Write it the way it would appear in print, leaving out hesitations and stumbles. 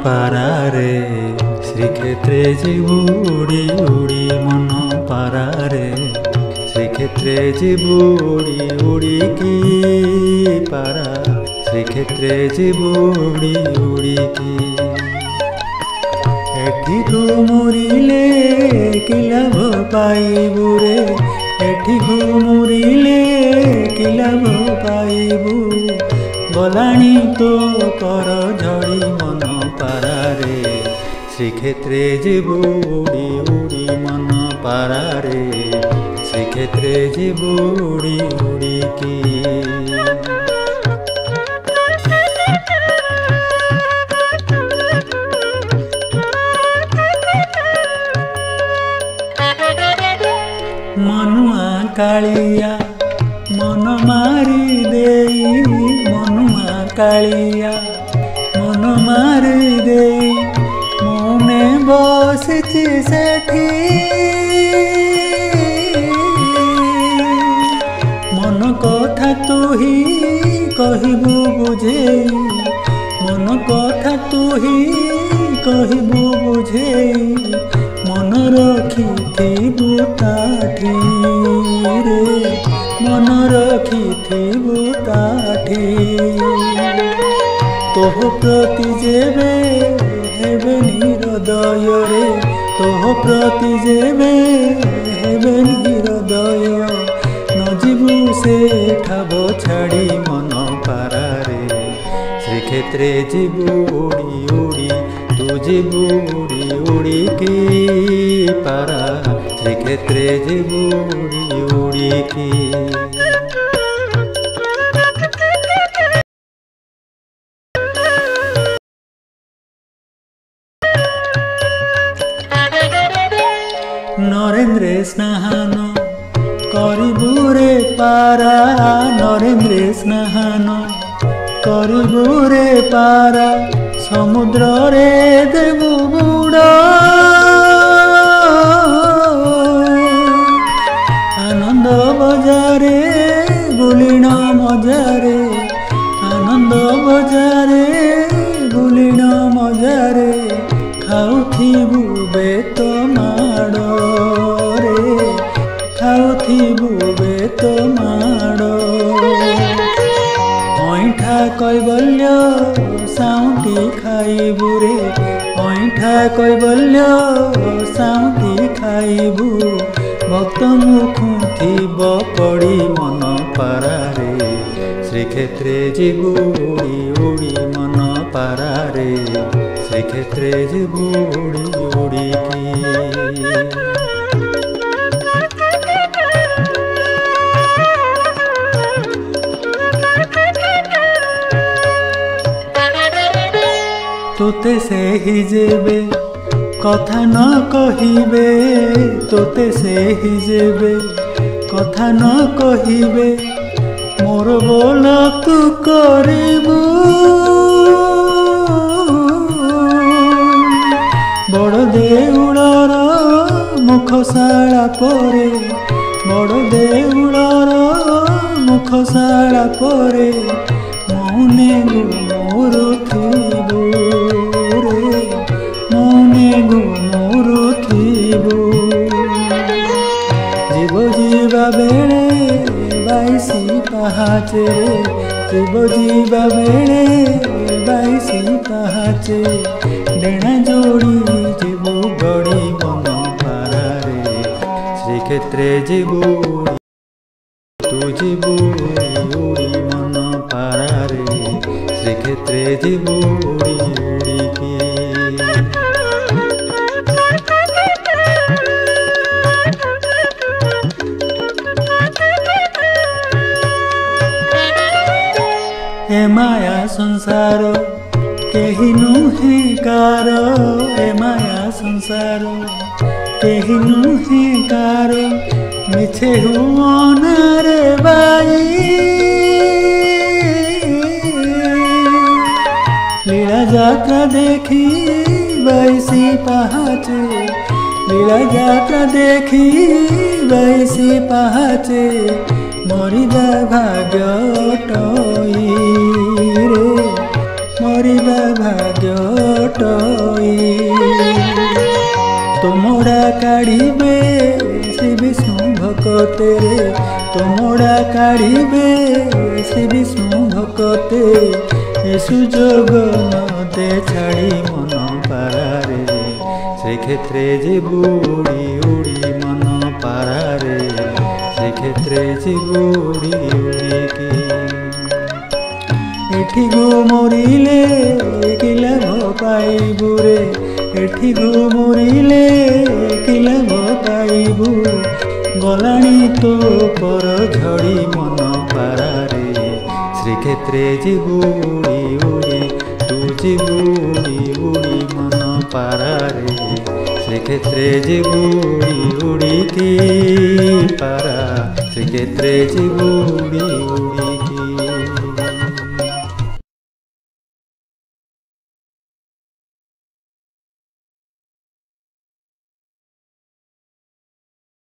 पारारे श्रीक्षेत्रे जीवु उड़ी उड़ी मन पारारे श्रीक्षेत्रे जीवु उड़ी उड़ी की पारा श्रीक्षेत्रे जीवु उड़ी उड़ी की एठी घुमुरिले कि लाभ पाइबु रे एठी घुमुरिले कि लाभ पाइबु गलाणी तो कर झड़ी मन पारारे श्रीक्षेत्रे जीवु उड़ी उड़ी मन पारारे श्रीक्षेत्रे जीवु उड़ी उड़ी की मनुआ कालिया मन मारी देई मनुआ कालिया मन मारी देई मुने बसिछि सेठी मन कथा तू ही कहिबु बुझेई मन कथा तू ही कहिबु बुझेई मन रखिथिबु ताठी रे मन रखिथिबु ताठी तोह प्रति जेबे हेबे निरदय रे तोह प्रति जेबे हेबे निरदय न जीवु से ठाब छाड़ी मन पारारे श्रीक्षेत्रे जीवु उड़ी उड़ी तू जीवु उड़ी उड़ी की पारा श्रीक्षेत्रे जीवु उड़ी उड़ी की नरेंद्र स्नान करिबुरे पारा नरेंद्र स्नान करिबुरे पारा समुद्र रे देबु बुड़ा आनंद बजारे बुलिण मजारे आनंद बजारे बुलिण मजारे खाउथिबु बेत माड़ रे खाउथिबु बेत माड़ ऐठा कैबल्य साउटी खाइबु रे ऐठा कैबल्य साउटी खाइबु भक्त मुखुथिब पड़ी मन पारारे श्रीक्षेत्रे जीवु उड़ी उड़ी मन पारारे श्रीक्षेत्रे जीवु उड़ी उड़ी की तोते से ही जेबे कथा न कहिबे तोते से ही जेबे कथा न कहिबे मोर बोल तू करिबु बड़ देउलर मुखशाला परे बड़ देउलर मुखशाला परे मौने गो मोर थिबु रे मौने गो मोर थिबु जीव जीवा बेले बाईसी पहाचे जीव जीवा बेले बाईसी पहाचे डेणा जोड़ी जीवु गड़ी मन पारारे श्रीक्षेत्रे जीवु तू जीवु उड़ी मन पारारे श्रीक्षेत्रे जीवु उड़ी उड़ी की ए माया संसार केही नुहे कार ए माया संसार केही नुहे कार मिछे हुआना रे बाई लीला जात्रा देखी बाईसी पहाचे लीला जात्रा देखी बाईसी पहाचे मरिबा भाग्य टई रे मरिबा भाग्य टई। काढ़िबे श्री विष्णु भक्तेरे तमोड़ा काढ़िबे श्री विष्णु भक्ते ए सुजोग नदे छाड़ी मन पारारे श्रीक्षेत्रे जीवु उड़ी उड़ी मन पारारे श्रीक्षेत्रे जीवु उड़ी उड़ी एठी गो मरिले कि लाभ पाइबु रे एठी गो मरिले कि लाभ पाइबु गलाणी तो पर झड़ी मन पारारे श्रीक्षेत्रे जीवु उड़ी उड़ी तू जीवु उड़ी उड़ी मन पारारे श्रीक्षेत्रे जीवु उड़ी उड़ी की पारा श्रीक्षेत्रे जीवु उड़ी उड़ी